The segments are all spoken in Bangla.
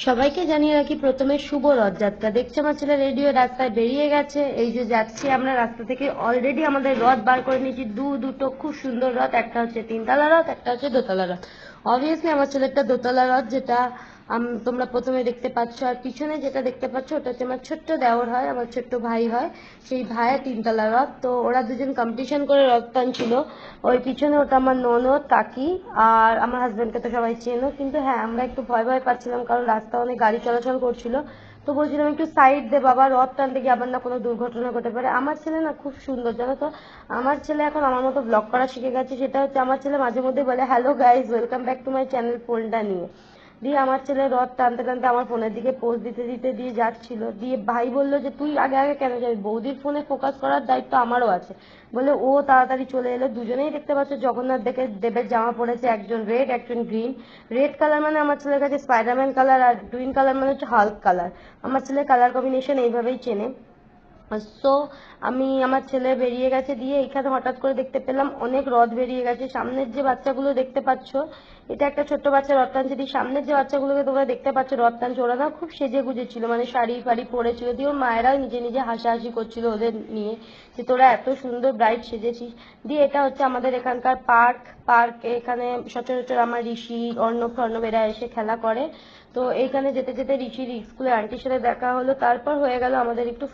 সবাইকে জানিয়ে রাখি প্রথমে শুভ রথযাত্রা। দেখছি আমার ছেলে রেডি হয়ে রাস্তায় বেরিয়ে গেছে। এই যে যাচ্ছি আমরা রাস্তা থেকে, অলরেডি আমাদের রথ বার করে নিয়েছি, দুটো খুব সুন্দর রথ, একটা হচ্ছে 3তলা রথ, একটা হচ্ছে 2তলা রথ। অবভিয়াসলি আমার ছেলেটা 2তলা রথ, যেটা তোমরা প্রথমে দেখতে পাচ্ছ, আর পিছনে যেটা দেখতে পাচ্ছ ওটা হচ্ছে আমার ছোট্ট দেওর হয়, আমার ছোট্ট ভাই হয়, সেই ভাইয়ের 3তলা রথ। তো ওরা দুজন কম্পিটিশন করে রথ টানছিল। ওই পিছনে ওটা আমার ননদ, কাকি আর আমার হাজব্যান্ডকে তো সবাই চেনো। কিন্তু হ্যাঁ, আমরা একটু ভয় ভয় পাচ্ছিলাম, কারণ রাস্তা অনেক গাড়ি চলাচল করছিল। তো বলছিলাম একটু সাইড দে বাবা, রথ টানতে গিয়ে আবার না কোনো দুর্ঘটনা ঘটে পারে। আমার ছেলে না খুব সুন্দর, জানো তো, আমার ছেলে এখন আমার মতো ব্লগ করা শিখে গেছে। সেটা হচ্ছে আমার ছেলে মাঝে মধ্যে বলে, hello guys, welcome back to my channel, ফোনটা নিয়ে। দিয়ে আমার ছেলে রথ টানতে টানতে আমার ফোনের দিকে পোজ দিতে দিতে দিয়ে যাচ্ছিল। দিয়ে ভাই বললো যে তুই আগে আগে কেন যাবি, বৌদির ফোনে ফোকাস করার দায়িত্ব আমারও আছে। বলে ও তাড়াতাড়ি চলে এলো। দুজনেই দেখতে পাচ্ছ জগন্নাথ দেবের জামা পড়েছে, একজন রেড একজন গ্রিন। রেড কালার মানে আমার ছেলের কাছে স্পাইডারম্যান কালার, আর গ্রিন কালার মানে হচ্ছে হাল্ক কালার। আমার ছেলে কালার কম্বিনেশন এইভাবেই চেনে। সো আমার ছেলে বেরিয়ে গেছে। দিয়ে এখানে হঠাৎ করে দেখতে পেলাম অনেক রথ বেরিয়ে গেছে। সামনের যে বাচ্চাগুলো দেখতে পাচ্ছ, এটা একটা ছোট্ট বাচ্চা রথ টানছে। দিয়ে সামনের যে বাচ্চাগুলোকে তোমরা দেখতে পাচ্ছ রথ টানছে, ওরা না খুব সেজে গুজে ছিল, মানে শাড়ি ফাড়ি পরেছিল। দিয়ে ওর মায়েরাও নিজে নিজে হাসাহাসি করছিল ওদের নিয়ে, যে তোরা এত সুন্দর ব্রাইট সেজেছিস। দিয়ে এটা হচ্ছে আমাদের এখানকার পার্ক। এখানে সচরাচর আমার ঋষি, অর্ণব এরা এসে খেলা করে। তো এইখানে যেতে যেতে ঋষির স্কুলের আন্টির সাথে দেখা হলো। তারপর হয়ে গেল আমাদের একটু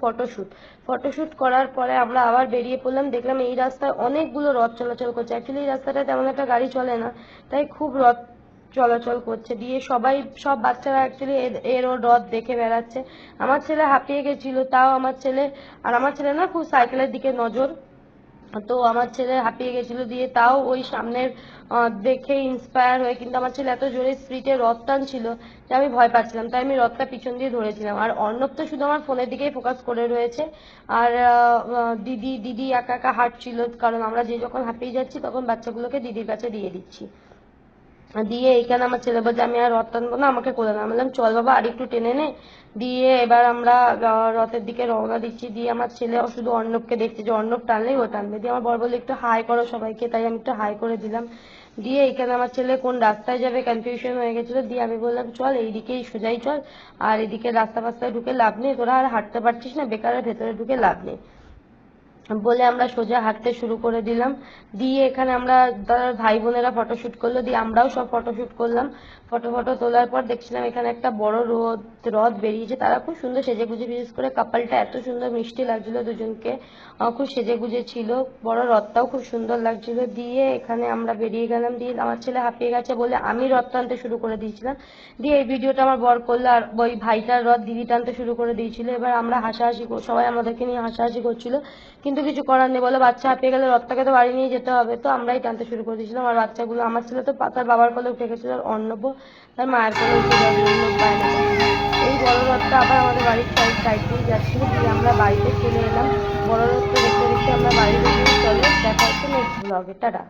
ফটোশ্যুট করার পরে আমরা আবার বেরিয়ে পড়লাম। দেখলাম এই রাস্তায় অনেকগুলো রথ চলাচল করছে। অ্যাকচুয়ালি এই রাস্তাটা তেমন একটা গাড়ি চলে না, তাই খুব রথ চলাচল করছে। দিয়ে সব বাচ্চারা অ্যাকচুয়ালি এর ওর রথ দেখে বেড়াচ্ছে। আমার ছেলে হাঁপিয়ে গেছিল, তাও আমার ছেলে না খুব সাইকেলের দিকে নজর। তো আমার ছেলে হাঁপিয়ে গেছিল, দিয়ে তাও ওই সামনের দেখে ইন্সপায়ার হয়ে, কিন্তু আমার ছেলে এত জোরে স্পিডে রথ টানছিল যে আমি ভয় পাচ্ছিলাম, তাই আমি রথটা পিছন দিয়ে ধরেছিলাম। আর অর্ণব তো শুধু আমার ফোনের দিকেই ফোকাস করে রয়েছে। আর দিদি একা একা হাঁটছিল, কারণ আমরা যখন হাঁপিয়ে যাচ্ছি তখন বাচ্চাগুলোকে দিদির কাছে দিয়ে দিচ্ছি। দিয়ে এইখানে আমার ছেলে বলছে আমি আর রথ টানবো না, আমাকে কোলে না। আমি বললাম চল বাবা, আর একটু টেনে নে। দিয়ে এবার আমরা রথের দিকে রওনা দিচ্ছি। দিয়ে আমার ছেলে শুধু অর্ণবকে দেখছে, যে অর্ণব টানলেই ও টানবে। দিয়ে আমার বর বললো একটু হাই করো সবাইকে, তাই আমি একটু হাই করে দিলাম। দিয়ে এখানে আমার ছেলে কোন রাস্তায় যাবে কনফিউশন হয়ে গেছিলো। দিয়ে আমি বললাম চল এইদিকেই সোজাই চল, আর এদিকে রাস্তা ফাস্তায় ঢুকে লাভ নেই, তোরা আর হাঁটতে পারছিস না, বেকারের ভেতরে ঢুকে লাভ নেই বলে আমরা সোজা হাঁটতে শুরু করে দিলাম। দিয়ে এখানে আমরা তার ভাই বোনেরা ফটোশ্যুট করলো, দিয়ে আমরাও সব ফটোশ্যুট করলাম। ফটো তোলার পর দেখছিলাম এখানে একটা বড় রথ বেরিয়েছে। তারা খুব সুন্দর সেজে গুজে, বিশেষ করে কাপলটা এত সুন্দর মিষ্টি লাগছিল দুজনকে, খুব সেজে গুজে ছিল। বড় রথটাও খুব সুন্দর লাগছিল। দিয়ে এখানে আমরা বেরিয়ে গেলাম। দিয়ে আমার ছেলে হাঁপিয়ে গেছে বলে আমি রথ টানতে শুরু করে দিয়েছিলাম। দিয়ে এই ভিডিওটা আমার বর করলো, আর ওই ভাইটার রথ দিদি টানতে শুরু করে দিয়েছিল। এবার আমরা হাসাহাসি, সবাই আমাদেরকে নিয়ে হাসাহাসি করছিল, কিন্তু কিছু করার নেই, বলে বাচ্চা হাঁপিয়ে গেলে রথটাকে তো বাড়ি নিয়ে যেতে হবে। তো আমরাই টানতে শুরু করে দিয়েছিলাম। আর বাচ্চাগুলো, আমার ছেলে তো তার বাবার কোলে উঠে গেছিল, আর অর্ণব তার মায়ের কোলে উঠে যাওয়ার জন্য বায়না করছিল। এই বড় রথটা আবার আমাদের বাড়ির সাইড দিয়ে যাচ্ছিল। দিয়ে আমরা বাড়িতে চলে এলাম। বড় রথটা দেখতে দেখতে আমরা বাড়ি চলে। দেখা হচ্ছে নেক্সট ব্লগে, টাটা।